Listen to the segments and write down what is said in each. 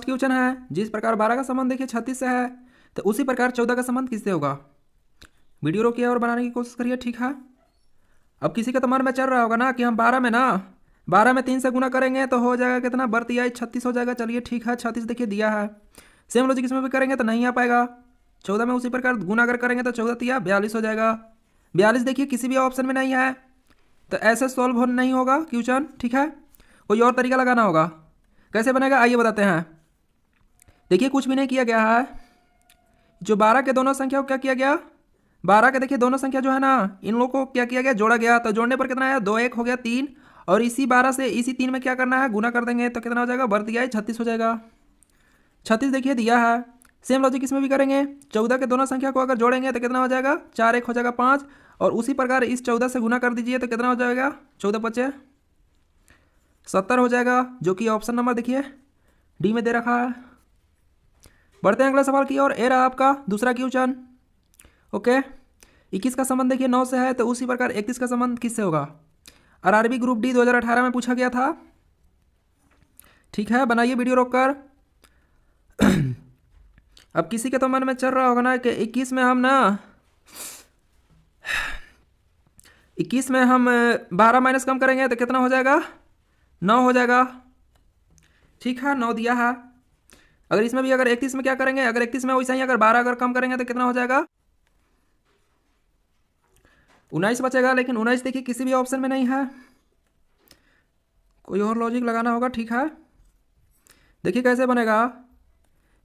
Question है, जिस प्रकार 12 का संबंध देखिए 36 से है, तो उसी प्रकार 14 का संबंध किससे होगा। वीडियो रोकिए और बनाने की कोशिश करिए, ठीक है। अब किसी के तो मन में चल रहा होगा ना कि हम 12 में 3 से गुना करेंगे तो हो जाएगा कितना, 32 हो जाएगा। चलिए ठीक है, 36 देखिए दिया है। सेम लॉजिक इसमें भी करेंगे तो नहीं आ पाएगा। 14 में उसी प्रकार गुना अगर करेंगे तो 14 42 हो जाएगा। 42 देखिए किसी भी ऑप्शन में नहीं है, तो ऐसे सॉल्व नहीं होगा क्वेश्चन, ठीक है। कोई और तरीका लगाना होगा। कैसे बनेगा आइए बताते हैं। देखिए कुछ भी नहीं किया गया है। जो 12 के दोनों संख्या को क्या किया गया, 12 के देखिए दोनों संख्या जो है ना, इन लोगों को क्या किया गया, जोड़ा गया। तो जोड़ने पर कितना आया, 2 1 हो गया 3, और इसी 12 से इसी 3 में क्या करना है, गुना कर देंगे तो कितना हो जाएगा, 36 हो जाएगा। 36 देखिए दिया है। सेम लॉजिक इसमें भी करेंगे। 14 के दोनों संख्या को अगर जोड़ेंगे तो कितना हो जाएगा, 4 1 हो जाएगा 5, और उसी प्रकार इस 14 से गुना कर दीजिए तो कितना हो जाएगा, 14 5 70 हो जाएगा, जो कि ऑप्शन नंबर देखिए डी में दे रखा है। बढ़ते हैं अगले सवाल की ओर। ए रहा आपका दूसरा क्वेश्चन। ओके, 21 का संबंध देखिए 9 से है, तो उसी प्रकार 31 का संबंध किससे होगा। आरआरबी ग्रुप डी 2018 में पूछा गया था, ठीक है। बनाइए वीडियो रोककर। अब किसी के तो मन में चल रहा होगा ना कि 21 में हम 12 माइनस कम करेंगे तो कितना हो जाएगा, 9 हो जाएगा, ठीक है। 9 दिया है। अगर इसमें भी अगर 31 में क्या करेंगे, अगर 31 में वैसा ही अगर 12 अगर कम करेंगे तो कितना हो जाएगा, 19 बचेगा। लेकिन 19 देखिए किसी भी ऑप्शन में नहीं है, कोई और लॉजिक लगाना होगा, ठीक है। देखिए कैसे बनेगा।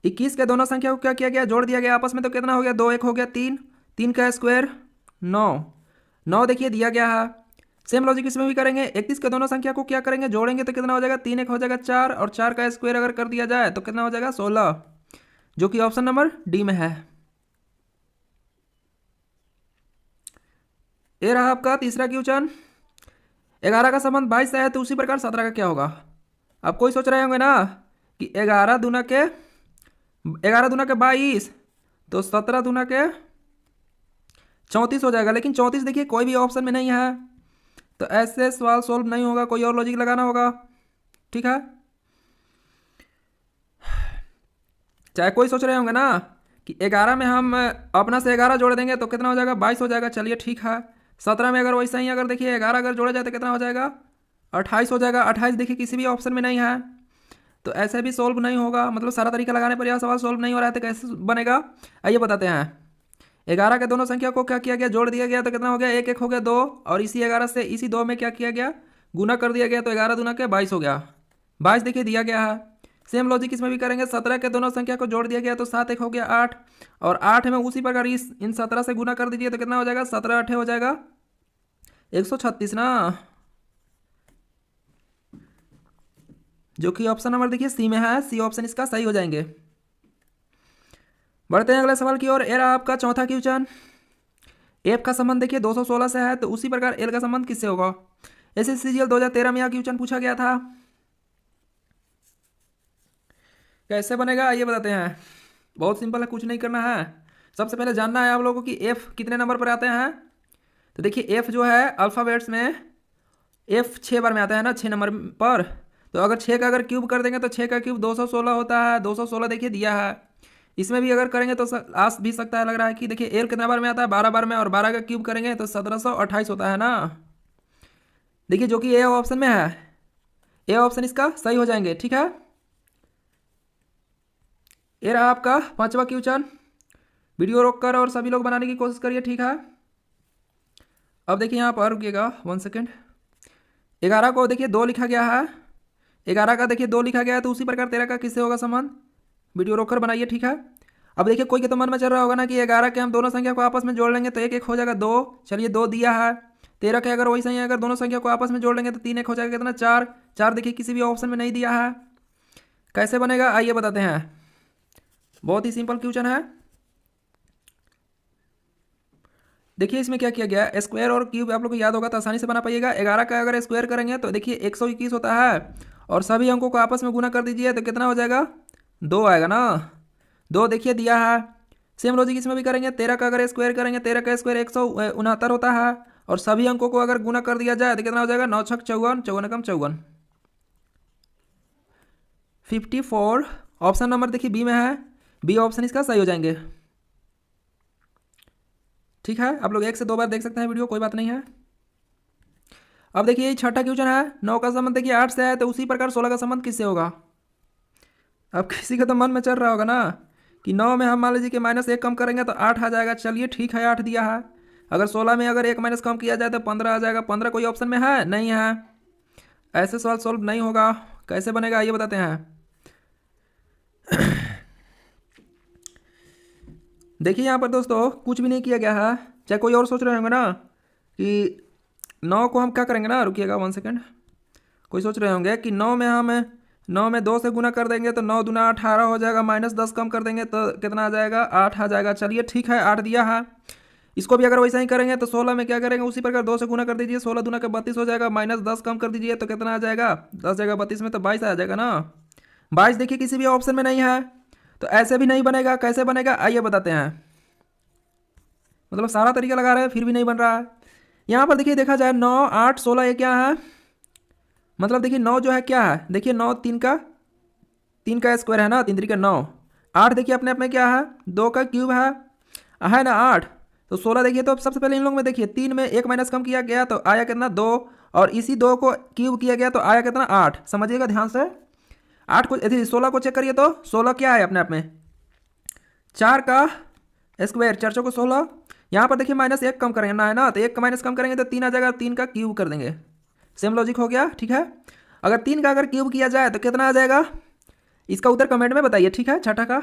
21 के दोनों संख्या को क्या किया गया, जोड़ दिया गया आपस में, तो कितना हो गया, 2 1 हो गया 3, 3 का स्क्वायर 9, 9 देखिए दिया गया है। सेम लॉजिक इसमें भी करेंगे। 31 के दोनों संख्या को क्या करेंगे, जोड़ेंगे तो कितना हो जाएगा, 3 1 हो जाएगा 4, और 4 का स्क्वायर अगर कर दिया जाए तो कितना हो जाएगा, 16, जो कि ऑप्शन नंबर डी में है। ये रहा आपका तीसरा क्वेश्चन। 11 का संबंध 22 से है, तो उसी प्रकार 17 का क्या होगा। आप कोई सोच रहे होंगे ना कि 11 दूना के 22, तो 17 दूना के 34 हो जाएगा। लेकिन 34 देखिए कोई भी ऑप्शन में नहीं है, तो ऐसे सवाल सोल्व नहीं होगा, कोई और लॉजिक लगाना होगा, ठीक है। चाहे कोई सोच रहे होंगे ना कि 11 में हम अपना से 11 जोड़ देंगे तो कितना हो जाएगा, 22 हो जाएगा। चलिए ठीक है। 17 में अगर वैसा ही अगर देखिए 11 अगर जोड़ा जाए तो कितना हो जाएगा, 28 हो जाएगा। 28 देखिए किसी भी ऑप्शन में नहीं है, तो ऐसे भी सोल्व नहीं होगा। मतलब सारा तरीका लगाने पर यह सवाल सोल्व नहीं हो रहा है, तो कैसे बनेगा आइए बताते हैं। 11 के दोनों संख्या को क्या किया गया, जोड़ दिया गया तो कितना हो गया, 1 1 हो गया 2, और इसी 11 से इसी 2 में क्या किया गया, गुना कर दिया गया, तो 11 दूना के 22 हो गया। 22 देखिए दिया गया है। सेम लॉजिक इसमें भी करेंगे। 17 के दोनों संख्या को जोड़ दिया गया तो 7 1 हो गया 8, और 8 में उसी प्रकार इन 17 से गुना कर दीजिए तो कितना हो जाएगा, 17 8 हो जाएगा 136 ना, जो कि ऑप्शन नंबर देखिए सी में है। सी ऑप्शन इसका सही हो जाएंगे। बढ़ते हैं अगले सवाल की ओर। एरा आपका चौथा क्वेश्चन। एफ का संबंध देखिए 216 से है, तो उसी प्रकार एल का संबंध किससे होगा। एसएससीजीएल 2013 में यह क्वेश्चन पूछा गया था। कैसे बनेगा आइए बताते हैं। बहुत सिंपल है, कुछ नहीं करना है। सबसे पहले जानना है आप लोगों को कि एफ कितने नंबर पर आते हैं। तो देखिए एफ जो है अल्फ़ाबेट्स में एफ 6 बार में आता है ना, 6 नंबर पर। तो अगर 6 का अगर क्यूब कर देंगे तो 6 का क्यूब 216 होता है। 216 देखिए दिया है। इसमें भी अगर करेंगे तो आस भी सकता है, लग रहा है कि देखिए एल कितना बार में आता है, 12 बार में, और 12 का क्यूब करेंगे तो 1728 होता है ना। देखिए जो कि ए ऑप्शन में है, ए ऑप्शन इसका सही हो जाएंगे, ठीक है। ये रहा आपका पांचवा क्वेश्चन। वीडियो रोककर और सभी लोग बनाने की कोशिश करिए, ठीक है। अब देखिए यहाँ पर रुकिएगा 1 सेकेंड। 11 को देखिए 2 लिखा गया है। 11 का देखिए 2 लिखा गया है, तो उसी प्रकार 13 का किससे होगा संबंध। वीडियो रोककर बनाइए, ठीक है। अब देखिए कोई के तो मन में चल रहा होगा ना कि 11 के हम दोनों संख्या को आपस में जोड़ लेंगे तो 1 1 हो जाएगा 2। चलिए 2 दिया है। 13 के अगर वही सही है, अगर दोनों संख्या को आपस में जोड़ लेंगे तो 3 1 हो जाएगा कितना, 4। 4 देखिए किसी भी ऑप्शन में नहीं दिया है। कैसे बनेगा आइए बताते हैं। बहुत ही सिंपल क्वेश्चन है। देखिए इसमें क्या किया गया, स्क्वायर और क्यूब आप लोग को याद होगा तो आसानी से बना पाइएगा। 11 का अगर स्क्वायर करेंगे तो देखिए 121 होता है, और सभी अंकों को आपस में गुना कर दीजिए तो कितना हो जाएगा, 2 आएगा ना। 2 देखिए दिया है। सेम लॉजिक इसमें भी करेंगे। 13 का अगर स्क्वायर करेंगे, 13 का स्क्वायर 169 होता है, और सभी अंकों को अगर गुना कर दिया जाए तो कितना हो जाएगा, 9 6 54, 54 कम 54, 54 ऑप्शन नंबर देखिए बी में है, बी ऑप्शन इसका सही हो जाएंगे। ठीक है, आप लोग 1 से 2 बार देख सकते हैं वीडियो, कोई बात नहीं है। अब देखिए ये छठा क्वेश्चन है, 9 का संबंध देखिए 8 से है, तो उसी प्रकार 16 का संबंध किससे होगा। अब किसी का तो मन में चल रहा होगा ना कि 9 में हम मान लीजिए कि -1 कम करेंगे तो 8 आ जाएगा। चलिए ठीक है, 8 दिया है। अगर 16 में अगर 1 माइनस कम किया जाए तो 15 आ जाएगा। 15 कोई ऑप्शन में है नहीं है, ऐसे सवाल सॉल्व नहीं होगा। कैसे बनेगा ये बताते हैं। देखिए यहाँ पर दोस्तों कुछ भी नहीं किया गया है। चाहे कोई और सोच रहे होंगे ना कि 9 को हम क्या करेंगे ना, रुकिएगा 1 सेकेंड। कोई सोच रहे होंगे कि 9 में 2 से गुना कर देंगे तो 9 दूना 18 हो जाएगा, -10 कम कर देंगे तो कितना आ जाएगा, 8 आ जाएगा। चलिए ठीक है, 8 दिया है। इसको भी अगर वैसा ही करेंगे तो 16 में क्या करेंगे, उसी प्रकार 2 से गुना कर दीजिए, 16 दूना का 32 हो जाएगा, -10 कम कर दीजिए तो कितना आ जाएगा, 10 जगह 32 में तो 22 आ जाएगा ना। 22 देखिए किसी भी ऑप्शन में नहीं है, तो ऐसे भी नहीं बनेगा। कैसे बनेगा आइए बताते हैं। मतलब सारा तरीका लगा रहे हैं फिर भी नहीं बन रहा है। यहाँ पर देखिए देखा जाए 9, 8, 16 ये क्या है, मतलब देखिए 9 जो है क्या है, देखिए 9 3 का स्क्वायर है ना, 3 3 का 9। 8 देखिए अपने आप में क्या है, 2 का क्यूब है ना 8। तो 16 देखिए, तो सबसे पहले इन लोग में देखिए 3 में 1 माइनस कम किया गया तो आया कितना 2, और इसी 2 को क्यूब किया गया तो आया कितना 8। समझिएगा ध्यान से। 8 को 16 को चेक करिए तो 16 क्या है अपने आप में 4 का स्क्वायर, 4 को 16। यहाँ पर देखिए -1 कम करेंगे ना, है ना, तो 1 का माइनस कम करेंगे तो 3 आ जाएगा, 3 का क्यूब कर देंगे। सेम लॉजिक हो गया। ठीक है, अगर 3 का अगर क्यूब किया जाए तो कितना आ जाएगा, इसका उत्तर कमेंट में बताइए। ठीक है, छठा का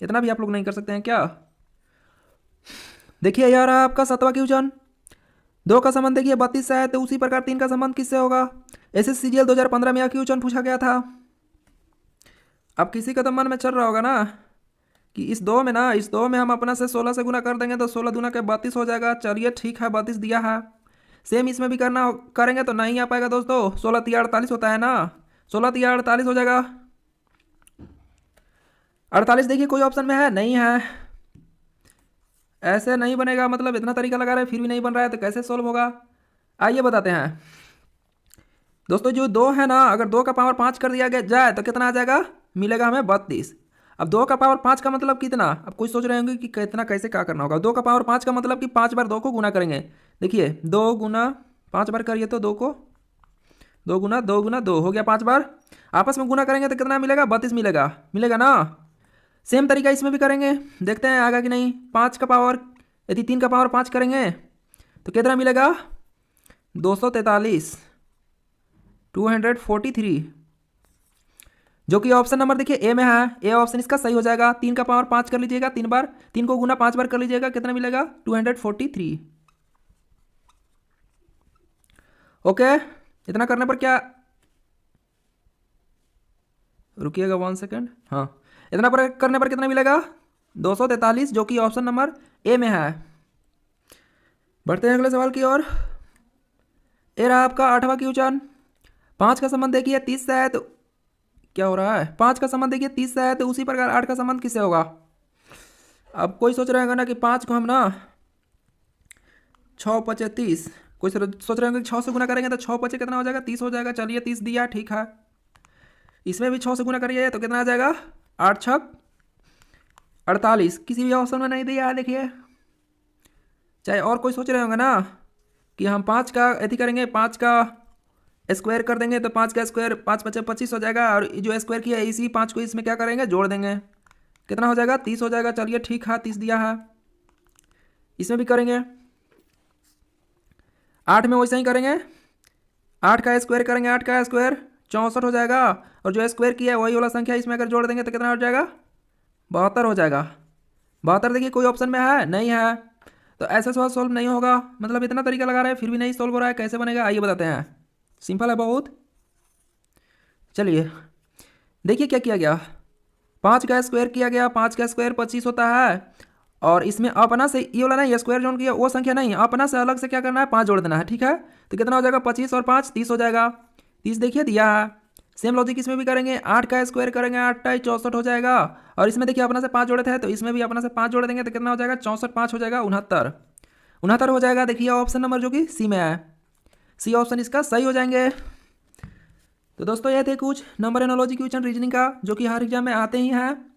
इतना भी आप लोग नहीं कर सकते हैं क्या। देखिए यार आपका 7वां क्वेश्चन, 2 का संबंध देखिए 32 से है, तो उसी प्रकार 3 का संबंध किससे होगा। SSCGL 2015 में यह क्वेश्चन पूछा गया था। अब किसी का तो मन में चल रहा होगा ना कि इस 2 में हम अपना से 16 से गुना कर देंगे तो 16 दूना के 32 हो जाएगा। चलिए ठीक है, 32 दिया है। सेम इसमें भी करेंगे तो नहीं आ पाएगा दोस्तों। 16 3 48 होता है ना, 16 3 48 हो जाएगा। 48 देखिए कोई ऑप्शन में है नहीं है, ऐसे नहीं बनेगा। मतलब इतना तरीका लगा रहे हैं फिर भी नहीं बन रहा है, तो कैसे सोल्व होगा आइए बताते हैं दोस्तों। जो 2 है ना, अगर 2 का पावर 5 कर दिया गया जाए तो कितना आ जाएगा, मिलेगा हमें 32। अब 2 का पावर 5 का मतलब कितना, अब कुछ सोच रहे होंगे कि कितना कैसे क्या करना होगा। 2 का पावर 5 का मतलब कि 5 बार 2 को गुना करेंगे। देखिए 2 गुना 5 बार करिए तो 2 को 2 गुना 2 गुना 2 हो गया, 5 बार आपस में गुना करेंगे तो कितना मिलेगा, 32 मिलेगा ना। सेम तरीका इसमें भी करेंगे, देखते हैं आगा कि नहीं। 5 का पावर यदि 3 का पावर 5 करेंगे तो कितना मिलेगा, 243 243, जो कि ऑप्शन नंबर देखिए ए में है। ए ऑप्शन इसका सही हो जाएगा। 3 का पावर 5 कर लीजिएगा, 3 बार, 3 को गुना 5 बार कर लीजिएगा, कितना मिलेगा 243। ओके, इतना करने पर क्या, रुकिएगा 1 सेकेंड। हाँ, इतना पर करने पर कितना मिलेगा 243, जो कि ऑप्शन नंबर ए में है। बढ़ते हैं अगले सवाल की ओर। ए रहा आपका 8वां क्वेश्चन। 5 का संबंध देखिए 30 से है, तो क्या हो रहा है, 5 का संबंध देखिए 30 से है, तो उसी प्रकार 8 का संबंध किससे होगा। अब कोई सोच रहे होंगे ना कि 5 को हम ना 6 5 30, कोई सोच रहे होंगे 6 से गुना करेंगे तो 6 5 कितना हो जाएगा, 30 हो जाएगा। चलिए 30 दिया, ठीक है। इसमें भी 6 से गुना करिए तो कितना आ जाएगा, 8 6 48। किसी भी ऑप्शन में नहीं दिया है देखिए। चाहे और कोई सोच रहे होंगे ना कि हम 5 का ऐसी करेंगे, 5 का स्क्वायर कर देंगे तो 5 का स्क्वायर 5 5 25 हो जाएगा, और जो स्क्वायर किया है इसी 5 को इसमें क्या करेंगे, जोड़ देंगे, कितना हो जाएगा 30 हो जाएगा। चलिए ठीक है, 30 दिया है। इसमें भी करेंगे, 8 में वैसे ही करेंगे, 8 का स्क्वायर करेंगे, 8 का स्क्वायर 64 हो जाएगा, और जो स्क्वायर किया है वही वाला संख्या इसमें अगर जोड़ देंगे तो कितना हो जाएगा, 72 हो जाएगा। 72 देखिए कोई ऑप्शन में है नहीं है, तो ऐसा सवाल सॉल्व नहीं होगा। मतलब इतना तरीका लगा रहे हैं फिर भी नहीं सॉल्व हो रहा है, कैसे बनेगा आइए बताते हैं। सिंपल है बहुत। चलिए देखिए क्या किया गया, 5 का स्क्वायर किया गया, 5 का स्क्वायर 25 होता है, और इसमें अपना से ये वाला नहीं, स्क्वायर जोन किया वो संख्या नहीं, अपना से अलग से क्या करना है, 5 जोड़ देना है। ठीक है, तो कितना हो जाएगा 25 और 5 30 हो जाएगा। 30 देखिए दिया है। सेम लॉजिक इसमें भी करेंगे, 8 का स्क्वायर करेंगे, 8 टाई 64 हो जाएगा, और इसमें देखिए अपना से 5 जोड़े थे तो इसमें भी अपना से 5 जोड़ देंगे तो कितना हो जाएगा, 64 5 हो जाएगा 69 हो जाएगा। देखिए ऑप्शन नंबर जो कि सी में है, सी ऑप्शन इसका सही हो जाएंगे। तो दोस्तों ये थे कुछ नंबर एनोलॉजी क्वेश्चन रीजनिंग का जो कि हर एग्जाम में आते ही हैं।